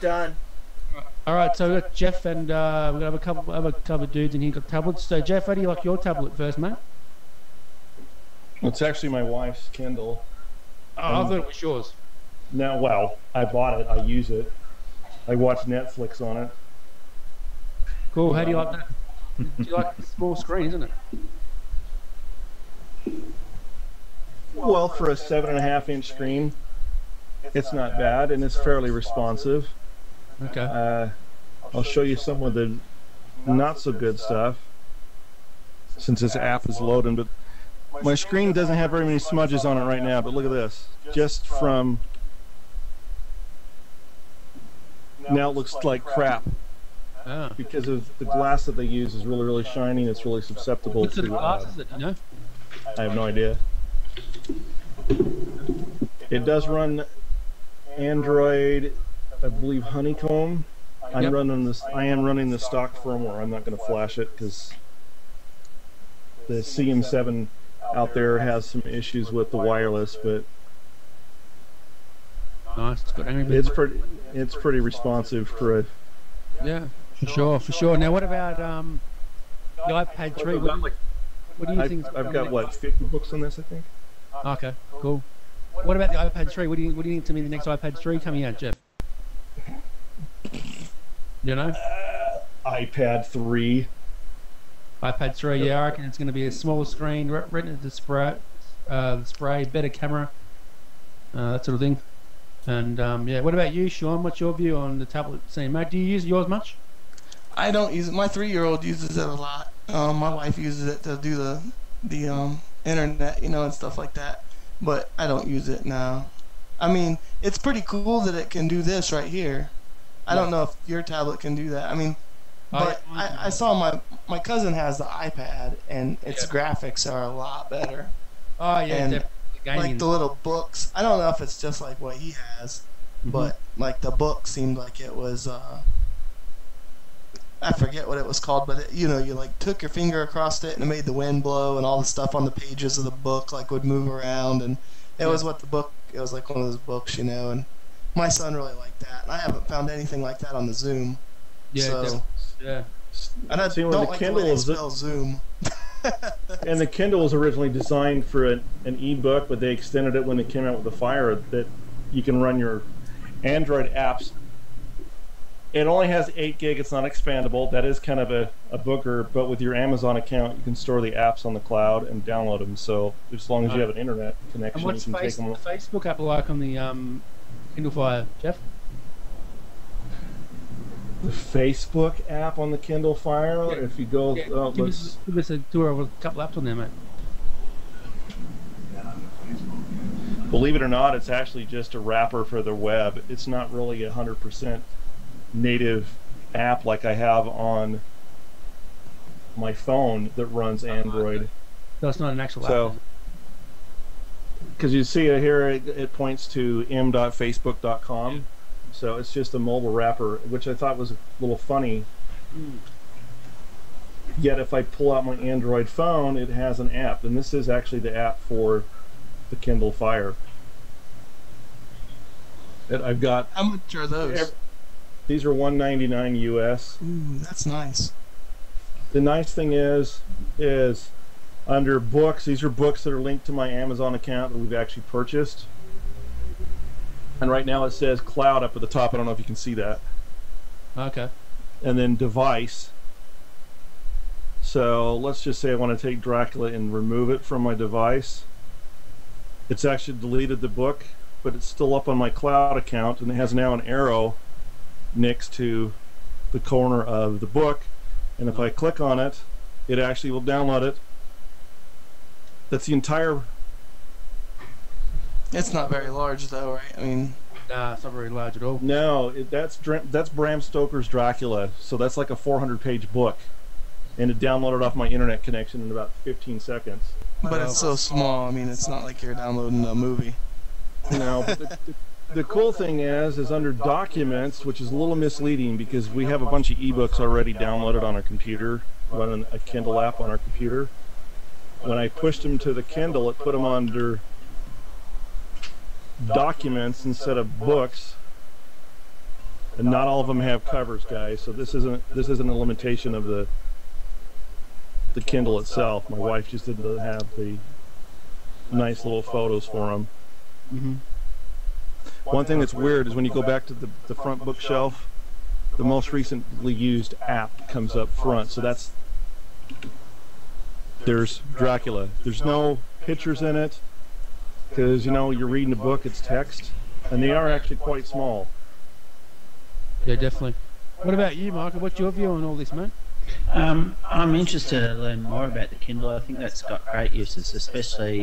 Done. All right, so we've got Jeff and we're gonna have a couple of dudes in here got tablets. So Jeff, how do you like your tablet first, mate? It's actually my wife's Kindle. Oh, I thought it was yours. Now, well, I bought it. I use it. I watch Netflix on it. Cool. How do you like that? Do you like the small screen, isn't it? Well, for a 7.5-inch screen, it's not bad, and it's fairly responsive. Okay. I'll show you some of the not so good stuff since this app is loading. But my screen doesn't have very many smudges on it right now. But look at this. Just from now, it looks like crap. Ah. Because of the glass that they use is really, really shiny. And it's really susceptible What to. sort of glass is it? You know? I have no idea. It does run Android, I believe Honeycomb. I am running the stock firmware. I'm not going to flash it because the CM7 out there has some issues with the wireless, but Nice. it's pretty responsive for a. Yeah, for sure, for sure. Now, what about the iPad 3? What do you think? I've got what 50 books on this, I think. Okay, cool. What about the iPad 3? What do you think to me the next iPad 3 coming out, Jeff? You know? iPad 3. iPad 3, yeah, I reckon it's going to be a small screen, retina display, better camera, that sort of thing. And yeah, what about you, Sean? What's your view on the tablet scene, mate? Do you use yours much? I don't use it. My 3-year-old uses it a lot. My wife uses it to do the internet, and stuff like that. But I don't use it now. I mean, it's pretty cool that it can do this right here. I don't know if your tablet can do that. I mean, but I saw my cousin has the iPad, and its graphics are a lot better. Oh yeah, and like the little books. I don't know if it's just like what he has, but like the book seemed like it was. I forget what it was called, but it, you like took your finger across it and it made the wind blow, and all the stuff on the pages of the book like would move around, and it was what the book. It was like one of those books, and my son really liked that. And I haven't found anything like that on the Zoom. Yeah, so, yeah. And I don't like the way they spell Zoom. And the Kindle was originally designed for an e-book, but they extended it when they came out with the Fire that you can run your Android apps. It only has 8 gig. It's not expandable. That is kind of a booger, but with your Amazon account, you can store the apps on the cloud and download them. So as long as you have an internet connection, and what's you can take them. The Facebook app like on the Kindle Fire, Jeff? The Facebook app on the Kindle Fire. Yeah. If you go, give us a tour of a couple apps on there, mate. Believe it or not, it's actually just a wrapper for the web. It's not really 100% native app like I have on my phone that runs Android. So it's not an actual app. Because you see it here, it points to m.facebook.com. Yeah. So it's just a mobile wrapper, which I thought was a little funny. Yet if I pull out my Android phone, it has an app, and this is actually the app for the Kindle Fire. That I've got. How much are those? These are $199 US. Ooh, that's nice. The nice thing is under books, these are books that are linked to my Amazon account that we've actually purchased. And right now it says cloud up at the top. I don't know if you can see that. Okay. And then device. So let's just say I want to take Dracula and remove it from my device. It's actually deleted the book, but it's still up on my cloud account, and it has now an arrow next to the corner of the book, and if I click on it, it actually will download it. That's the entire. It's not very large though, right? I mean, nah, it's not very large at all. No, that's Bram Stoker's Dracula, so that's like a 400-page book, and it downloaded off my internet connection in about 15 seconds. But it's so small. I mean, it's not like you're downloading a movie. No, but the cool thing is under Documents, which is a little misleading because we have a bunch of ebooks already downloaded on our computer, running a Kindle app on our computer. When I pushed them to the Kindle, it put them under Documents instead of Books. and not all of them have covers, guys. So this isn't a limitation of the Kindle itself. My wife just didn't have the nice little photos for them. Mm-hmm. One thing that's weird is when you go back to the front bookshelf, the most recently used app comes up front. So there's Dracula. There's no pictures in it because, you know, you're reading a book, it's text, and they are actually quite small. Yeah, definitely. What about you, Michael? What's your view on all this, mate? I'm interested to learn more about the Kindle. I think that's got great uses, especially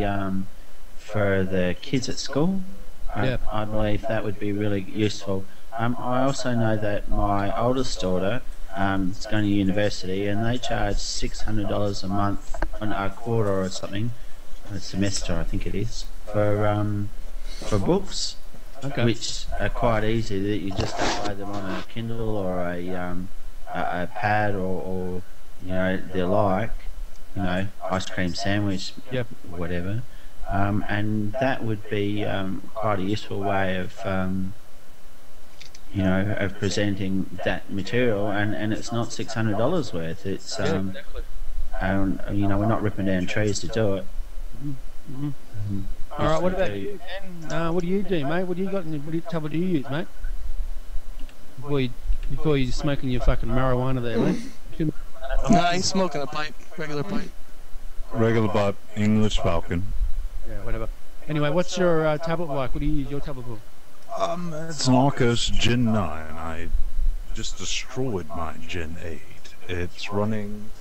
for the kids at school. I believe that would be really useful. I also know that my oldest daughter is going to university, and they charge $600 a month, on a quarter or something, a semester I think it is, for books, which are quite easy. That you just upload them on a Kindle or a pad or you know the like, you know, ice cream sandwich, whatever. And that would be quite a useful way of, you know, of presenting that material, and it's not $600 worth. It's, Exactly. you know, we're not ripping down trees to do it. Mm-hmm. All right, what about you, Ben? What do you do, mate? What do you got? What tablet do you use, mate? Before you're smoking your fucking marijuana there, mate. Nah, he's smoking a pipe, regular pipe. Regular pipe, English Falcon. Yeah, whatever. Anyway, what's your tablet like? What do you use your tablet for? It's an Arcos Gen 9. I just destroyed my Gen 8. It's running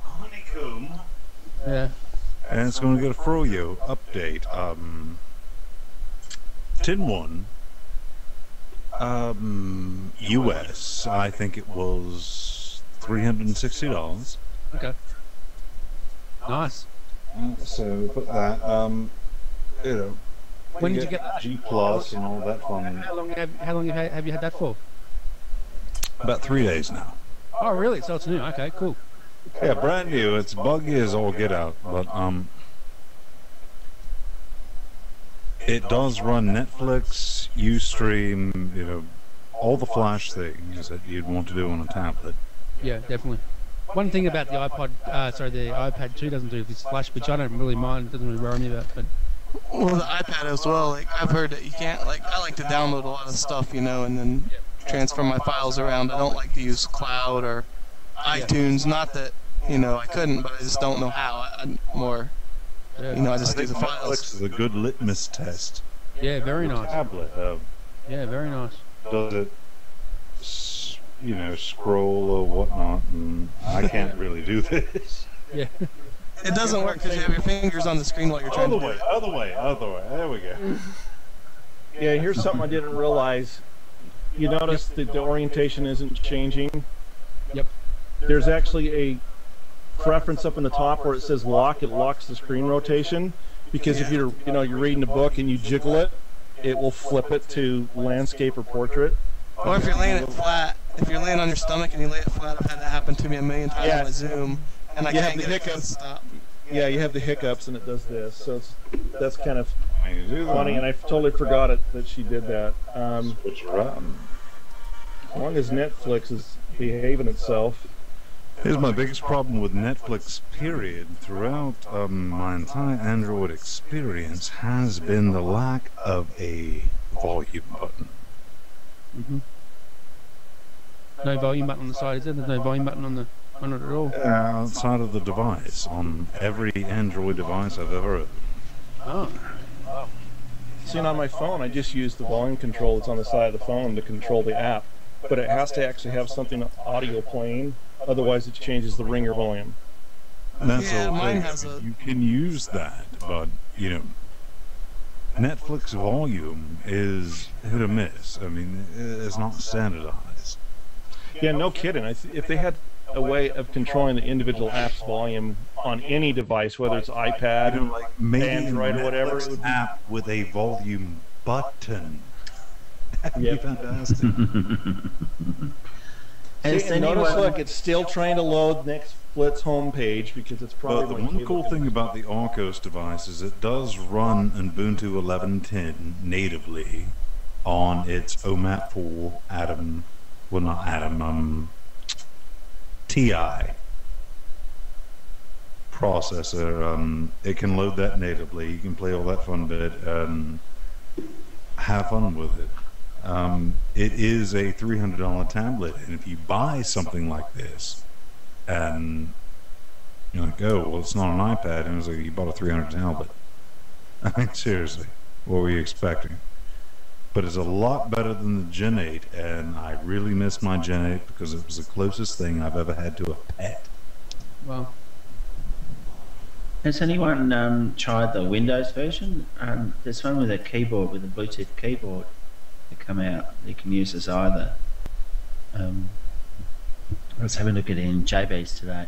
Honeycomb. Yeah. And it's going to get a Froyo update. Tin 1. US, I think it was $360. Okay. Nice. So put that. You know, When did you get that? G Plus and all that fun. How long have you had that for? About 3 days now. Oh, really? So it's new. Okay, cool. Yeah, brand new. It's buggy as all get out, but it does run Netflix, Ustream, you know, all the flash things that you'd want to do on a tablet. Yeah, definitely. One thing about the the iPad 2 doesn't do is flash, which I don't really mind. It doesn't really worry me about. But Well, the iPad as well. Like I've heard that you can't. Like I like to download a lot of stuff, you know, and then transfer my files around. I don't like to use cloud or iTunes. Not that you know I couldn't, but I just don't know how. You know, I just do the files. Netflix is a good litmus test. yeah, very nice. Tablet Yeah, very nice. does it, you know, scroll or whatnot, and I can't really do this. Yeah. It doesn't work because you have your fingers on the screen while you're trying to do it. Other way. There we go. Yeah, here's something I didn't realize. You notice that the orientation isn't changing. Yep. There's actually a preference up in the top where it says lock. It locks the screen rotation because if you're reading a book and you jiggle it, it will flip it to landscape or portrait. Or if you're laying it flat, if you're laying on your stomach and you lay it flat, I've had that happen to me a million times on my Zoom, and I can't get it to stop. Yeah, you have the hiccups and it does this. So that's kind of You do that. funny, and I totally forgot that she did that. Switch around. As long as Netflix is behaving itself. Here's my biggest problem with Netflix, period, throughout my entire Android experience has been the lack of a volume button. Mm-hmm. No volume button on the side, is there? There's no volume button on it at all. Outside of the device, on every Android device I've ever owned. Oh. See, on my phone, I just use the volume control that's on the side of the phone to control the app, but it has to actually have something audio playing, otherwise it changes the ringer volume. That's Yeah, all. mine has a- You can use that, but you know, Netflix volume is hit or miss. I mean, it's not standardized. Yeah, no kidding. If they had a way of controlling the individual app's volume on any device, whether it's iPad, You know, like maybe Android, or whatever, it Netflix would be. app with a volume button. That'd Yep. be fantastic. Has See, and notice, anyone- look, it's still trying to load Netflix homepage because it's probably. But the like one cool thing about the Arcos device is it does run Ubuntu 11.10 natively, on its OMAP 4 Atom, well not Atom, TI processor. It can load that natively. You can play all that fun bit and have fun with it. It is a $300 tablet, and if you buy something like this, and you're like, oh, well, it's not an iPad, and it's like you bought a $300 tablet. I mean, seriously, what were you expecting? But it's a lot better than the Gen 8, and I really miss my Gen 8 because it was the closest thing I've ever had to a pet. Well, has anyone tried the Windows version? There's one with a keyboard, with a Bluetooth keyboard that come out. You can use as either. I was having a look at it in JB's today,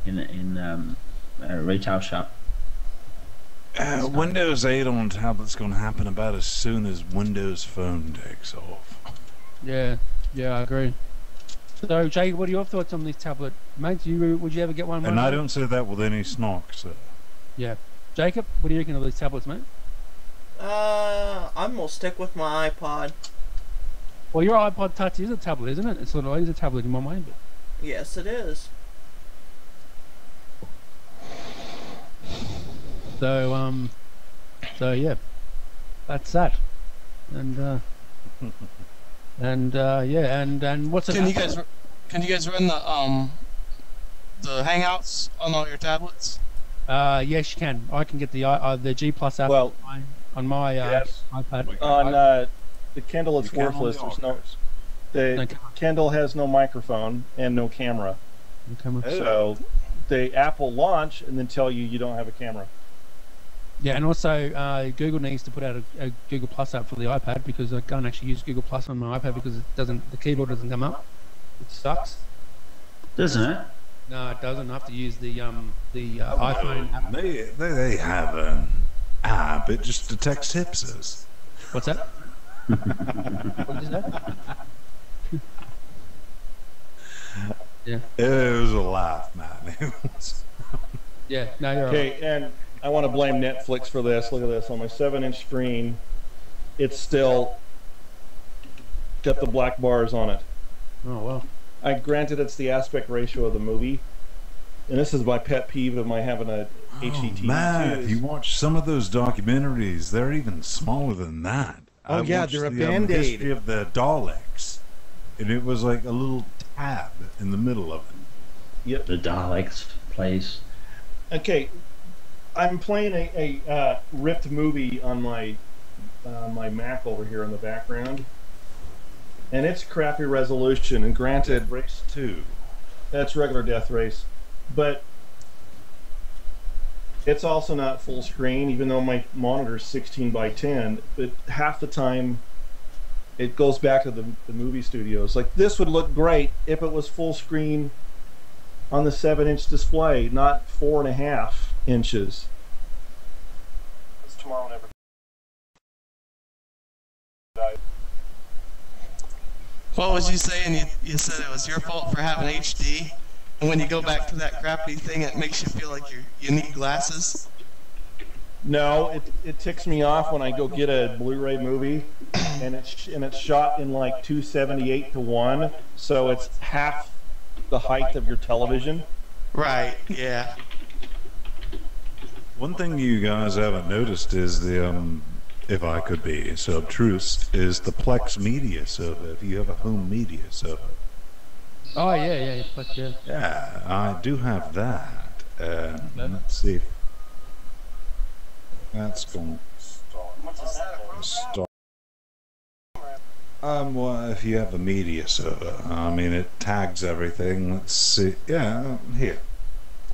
in a retail shop. Windows 8 on a tablet's going to happen about as soon as Windows Phone takes off. yeah, I agree. So, Jake, what are your thoughts on this tablet, mate? Would you ever get one? And I don't say that with any snark, sir. Yeah, Jacob, what do you reckon of these tablets, mate? I'm gonna stick with my iPod. Well, your iPod Touch is a tablet, isn't it? It's sort of is a tablet in my mind. But... Yes, it is. So yeah, that's that. And and what's it? Can you guys run the Hangouts on all your tablets? Yes, you can. I can get the G Plus app Well, on my yes. iPad. On the Kindle, it's worthless. There's no. The Kindle has no microphone and no camera. So the app will launch and then tell you don't have a camera. Yeah, and also Google needs to put out a Google Plus app for the iPad, because I can't actually use Google Plus on my iPad because the keyboard doesn't come up. It sucks. Doesn't it? No, it doesn't. I have to use the iPhone app. They have an app. It just detects hipsters. What's that? What did you say? Yeah. It was a laugh, man. Yeah. No, you're right. Okay, and I want to blame Netflix for this. Look at this. On my 7-inch screen, it's still got the black bars on it. Oh well. Granted, it's the aspect ratio of the movie, and this is my pet peeve of my having a HD TV. Man, if you watch some of those documentaries, they're even smaller than that. Oh, yeah, watched they're a the Band-Aid. history of the Daleks, and it was like a little tab in the middle of it. Yep. The Daleks, please. Okay, I'm playing a ripped movie on my my Mac over here in the background, and it's crappy resolution. And granted, Race 2. that's regular Death Race, but it's also not full screen, even though my monitor's 16 by 10. But half the time, it goes back to the movie studios. Like, this would look great if it was full screen on the 7-inch display, not 4.5 inches. It's tomorrow never. What was you saying? You said it was your fault for having HD, and when you go back to that crappy thing, it makes you feel like you need glasses. No, it ticks me off when I go get a Blu-ray movie, and it's shot in like 278:1, so it's half the height of your television. Right. Yeah. One thing you guys haven't noticed is the if I could be so obtruse, is the Plex media server. If you have a home media server. Oh yeah, Plex, yeah. Yeah, I do have that. Let's see. That's going to start. Well, if you have a media server, I mean, it tags everything. Let's see. Yeah, here.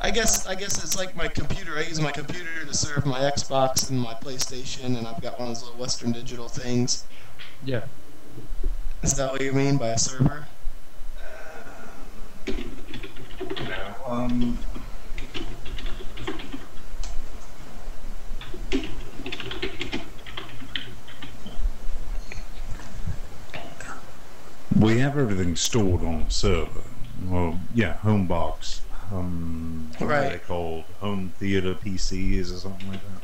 I guess it's like my computer. I use my computer to serve my Xbox and my PlayStation, and I've got one of those little Western Digital things. Yeah. Is that what you mean by a server? No. We have everything stored on a server. Well, yeah, home box. What are they called? Home theater PCs or something like that.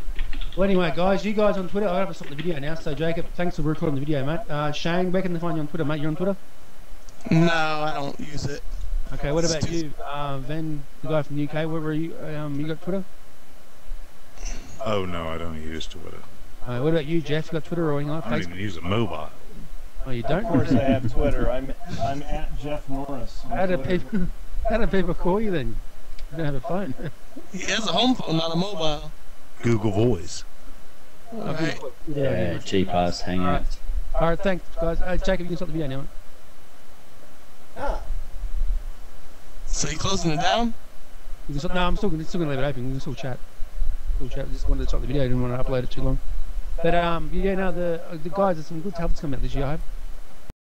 Well, anyway, guys, you guys on Twitter, I have to stop the video now. So, Jacob, thanks for recording the video, mate. Shane, where can they find you on Twitter, mate? You're on Twitter? No, I don't use it. Okay, what about you, Ven, the guy from the UK? Where were you? You got Twitter? Oh no, I don't use Twitter. What about you, Jeff? You got Twitter or anything like I don't Facebook? even use a mobile. Oh, you don't? Of course, I have Twitter. I'm at Jeff Norris. on How do Twitter. people call you then? You don't have a phone. He has a home phone, not a mobile. Google Voice. Right. Yeah, G Plus Hangouts. All right, thanks, guys. Jacob, you can stop the video now, mate. Ah, So you closing it down? You can stop, no, I'm still going to leave it open. You can still chat. Just wanted to stop the video. I didn't want to upload it too long. But yeah, no, the guys, there's some good tablets coming out this year, I hope.